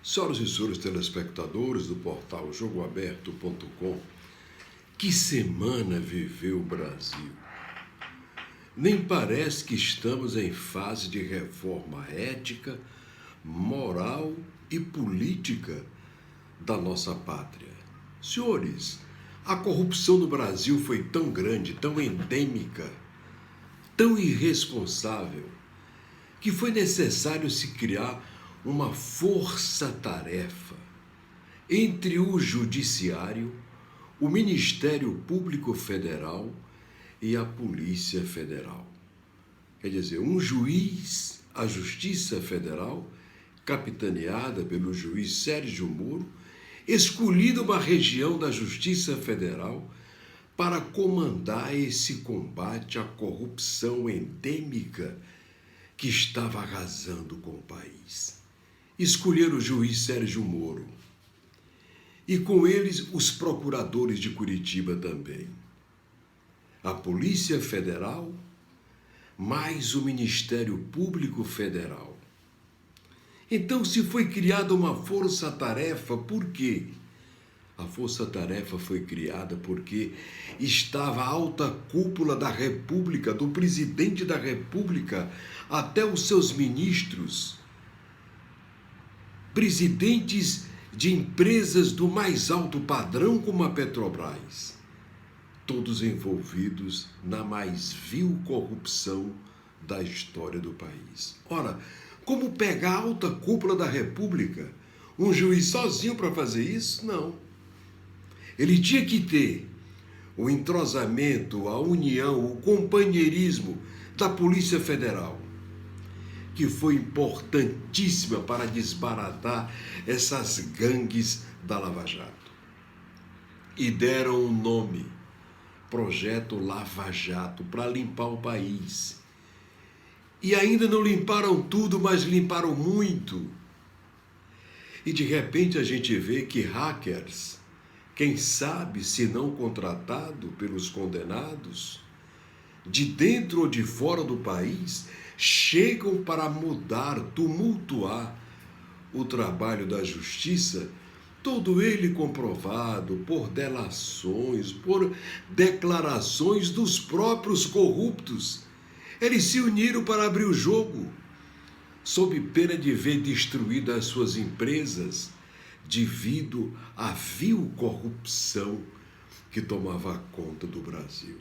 Senhoras e senhores telespectadores do portal jogoaberto.com, que semana viveu o Brasil? Nem parece que estamos em fase de reforma ética, moral e política da nossa pátria. Senhores, a corrupção no Brasil foi tão grande, tão endêmica, tão irresponsável, que foi necessário se criar uma força-tarefa entre o Judiciário, o Ministério Público Federal e a Polícia Federal. Quer dizer, um juiz, a Justiça Federal, capitaneada pelo juiz Sérgio Moro, escolhido uma região da Justiça Federal para comandar esse combate à corrupção endêmica que estava arrasando com o país. Escolheram o juiz Sérgio Moro e com eles os procuradores de Curitiba também. A Polícia Federal, mais o Ministério Público Federal. Então se foi criada uma força-tarefa, por quê? A força-tarefa foi criada porque estava a alta cúpula da República, do presidente da República até os seus ministros, presidentes de empresas do mais alto padrão como a Petrobras, todos envolvidos na mais vil corrupção da história do país. Ora, como pegar a alta cúpula da República? Um juiz sozinho para fazer isso? Não. Ele tinha que ter o entrosamento, a união, o companheirismo da Polícia Federal, que foi importantíssima para desbaratar essas gangues da Lava Jato. E deram um nome, Projeto Lava Jato, para limpar o país. E ainda não limparam tudo, mas limparam muito. E de repente a gente vê que hackers, quem sabe se não contratado pelos condenados, de dentro ou de fora do país, chegam para mudar, tumultuar o trabalho da justiça, todo ele comprovado por delações, por declarações dos próprios corruptos. Eles se uniram para abrir o jogo, sob pena de ver destruídas as suas empresas, devido à vil corrupção que tomava conta do Brasil.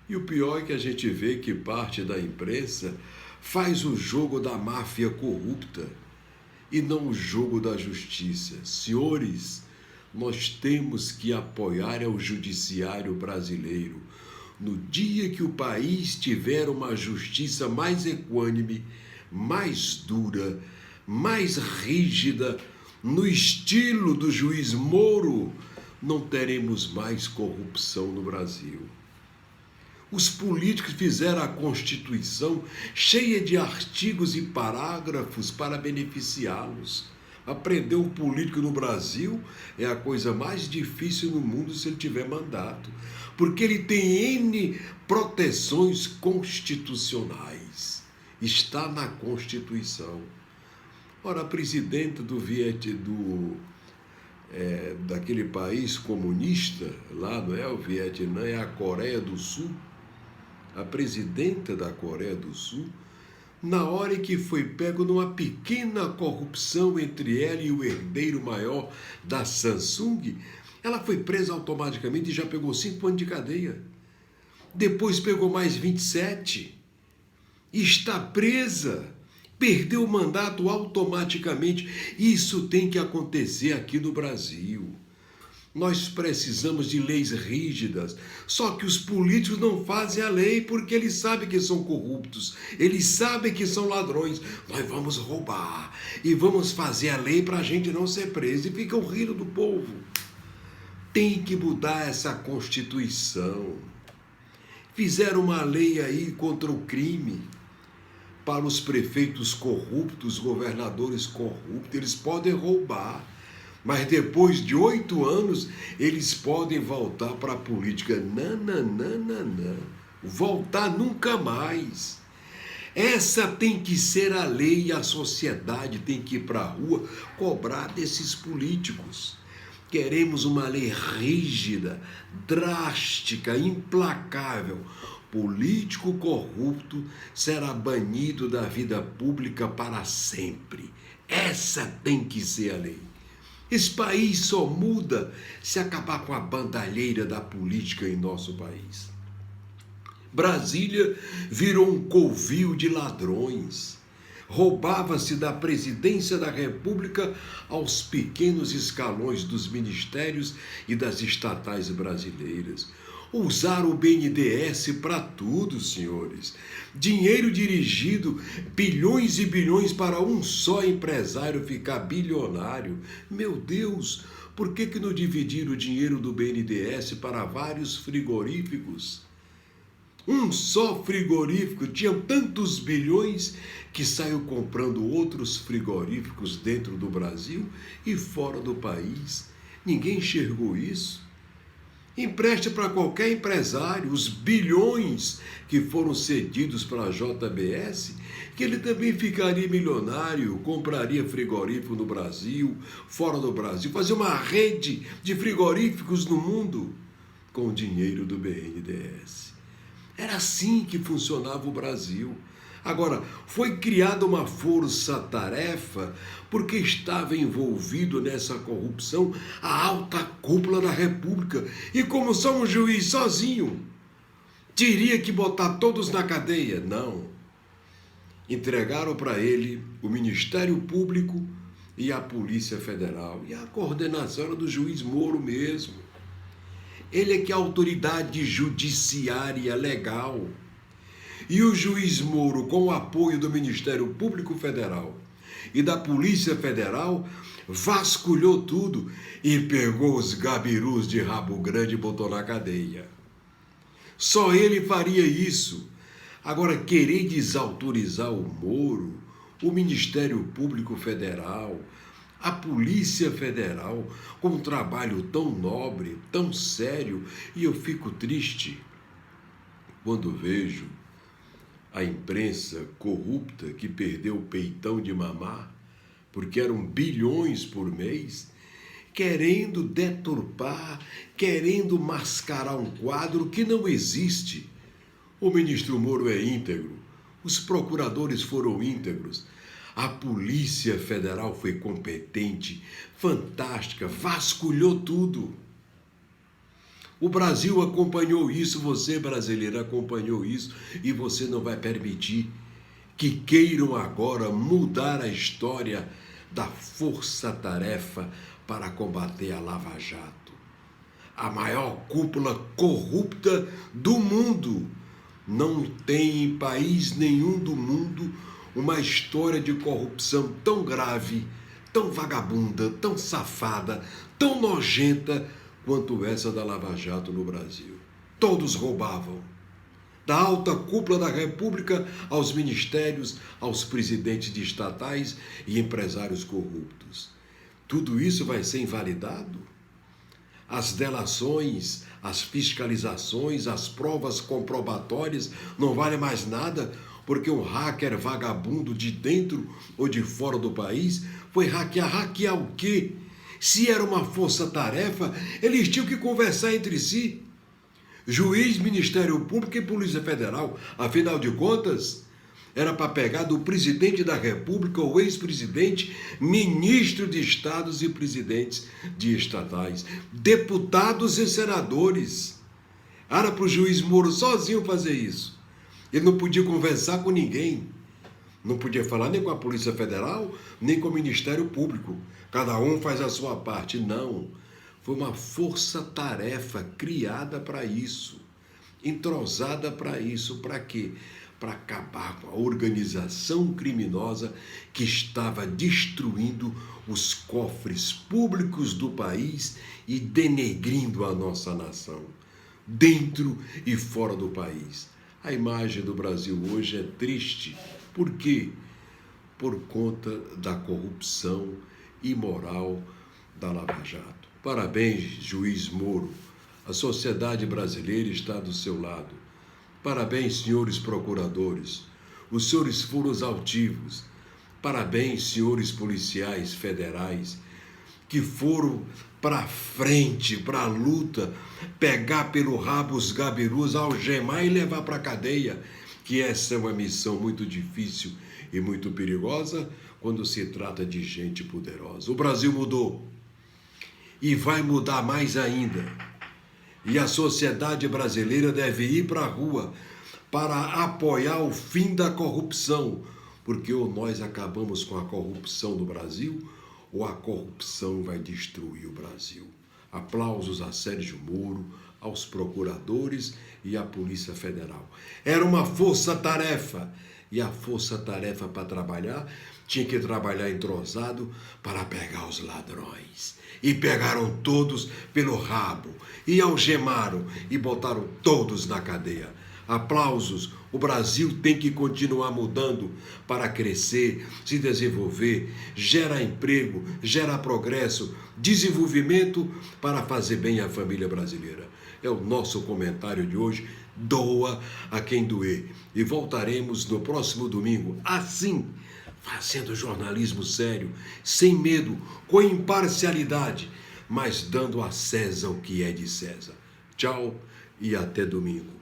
E o pior é que a gente vê que parte da imprensa faz o jogo da máfia corrupta e não o jogo da justiça. Senhores, nós temos que apoiar o judiciário brasileiro. No dia que o país tiver uma justiça mais equânime, mais dura, mais rígida, no estilo do juiz Moro, não teremos mais corrupção no Brasil. Os políticos fizeram a Constituição cheia de artigos e parágrafos para beneficiá-los. Aprender um político no Brasil é a coisa mais difícil no mundo se ele tiver mandato, porque ele tem N proteções constitucionais. Está na Constituição. Ora, a presidenta daquele país comunista, lá não é o Vietnã, é a Coreia do Sul, a presidenta da Coreia do Sul, na hora em que foi pego numa pequena corrupção entre ela e o herdeiro maior da Samsung, ela foi presa automaticamente e já pegou 5 anos de cadeia. Depois pegou mais 27. Está presa. Perdeu o mandato automaticamente. Isso tem que acontecer aqui no Brasil. Nós precisamos de leis rígidas, só que os políticos não fazem a lei porque eles sabem que são corruptos, eles sabem que são ladrões. Nós vamos roubar e vamos fazer a lei para a gente não ser preso e ficam rindo do povo. Tem que mudar essa Constituição. Fizeram uma lei aí contra o crime para os prefeitos corruptos, governadores corruptos. Eles podem roubar, mas depois de 8 anos, eles podem voltar para a política. Não. Voltar nunca mais. Essa tem que ser a lei, a sociedade tem que ir para a rua cobrar desses políticos. Queremos uma lei rígida, drástica, implacável. Político corrupto será banido da vida pública para sempre. Essa tem que ser a lei. Esse país só muda se acabar com a bandalheira da política em nosso país. Brasília virou um covil de ladrões. Roubava-se da presidência da República aos pequenos escalões dos ministérios e das estatais brasileiras. Usaram o BNDES para tudo, senhores. Dinheiro dirigido, bilhões e bilhões para um só empresário ficar bilionário. Meu Deus, por que não dividiram o dinheiro do BNDES para vários frigoríficos? Um só frigorífico tinha tantos bilhões que saiu comprando outros frigoríficos dentro do Brasil e fora do país. Ninguém enxergou isso. Empreste para qualquer empresário os bilhões que foram cedidos para a JBS, que ele também ficaria milionário, compraria frigorífico no Brasil, fora do Brasil, fazer uma rede de frigoríficos no mundo com o dinheiro do BNDES. Era assim que funcionava o Brasil. Agora, foi criada uma força-tarefa porque estava envolvido nessa corrupção a alta cúpula da República. E como só um juiz sozinho, teria que botar todos na cadeia? Não. Entregaram para ele o Ministério Público e a Polícia Federal. E a coordenação era do juiz Moro mesmo. Ele é que é a autoridade judiciária legal. E o juiz Moro, com o apoio do Ministério Público Federal e da Polícia Federal, vasculhou tudo e pegou os gabirus de rabo grande e botou na cadeia. Só ele faria isso. Agora, querer desautorizar o Moro, o Ministério Público Federal, a Polícia Federal, com um trabalho tão nobre, tão sério, e eu fico triste quando vejo a imprensa corrupta que perdeu o peitão de mamar, porque eram bilhões por mês, querendo deturpar, querendo mascarar um quadro que não existe. O ministro Moro é íntegro, os procuradores foram íntegros, a Polícia Federal foi competente, fantástica, vasculhou tudo. O Brasil acompanhou isso, você brasileiro acompanhou isso, e você não vai permitir que queiram agora mudar a história da força-tarefa para combater a Lava Jato. A maior cúpula corrupta do mundo. Não tem em país nenhum do mundo uma história de corrupção tão grave, tão vagabunda, tão safada, tão nojenta quanto essa da Lava Jato no Brasil. Todos roubavam. Da alta cúpula da República aos ministérios, aos presidentes de estatais e empresários corruptos. Tudo isso vai ser invalidado? As delações, as fiscalizações, as provas comprobatórias não valem mais nada porque um hacker vagabundo de dentro ou de fora do país foi hackear. Hackear o quê? Se era uma força-tarefa, eles tinham que conversar entre si. Juiz, Ministério Público e Polícia Federal. Afinal de contas, era para pegar do presidente da República, o ex-presidente, ministro de estados e presidentes de estatais, deputados e senadores. Era para o juiz Moro sozinho fazer isso. Ele não podia conversar com ninguém. Não podia falar nem com a Polícia Federal, nem com o Ministério Público. Cada um faz a sua parte. Não. Foi uma força-tarefa criada para isso. Entrosada para isso. Para quê? Para acabar com a organização criminosa que estava destruindo os cofres públicos do país e denegrindo a nossa nação, dentro e fora do país. A imagem do Brasil hoje é triste. Por quê? Por conta da corrupção imoral da Lava Jato. Parabéns, juiz Moro. A sociedade brasileira está do seu lado. Parabéns, senhores procuradores. Os senhores foram os altivos. Parabéns, senhores policiais federais, que foram para frente, para a luta, pegar pelo rabo os gabirus, algemar e levar para a cadeia, que essa é uma missão muito difícil e muito perigosa quando se trata de gente poderosa. O Brasil mudou e vai mudar mais ainda. E a sociedade brasileira deve ir para a rua para apoiar o fim da corrupção, porque ou nós acabamos com a corrupção no Brasil, ou a corrupção vai destruir o Brasil. Aplausos a Sérgio Moro, aos procuradores e à Polícia Federal. Era uma força-tarefa, e a força-tarefa para trabalhar tinha que trabalhar entrosado para pegar os ladrões. E pegaram todos pelo rabo, e algemaram, e botaram todos na cadeia. Aplausos, o Brasil tem que continuar mudando para crescer, se desenvolver, gerar emprego, gerar progresso, desenvolvimento para fazer bem à família brasileira. É o nosso comentário de hoje. Doa a quem doer. E voltaremos no próximo domingo, assim, fazendo jornalismo sério, sem medo, com imparcialidade, mas dando a César o que é de César. Tchau e até domingo.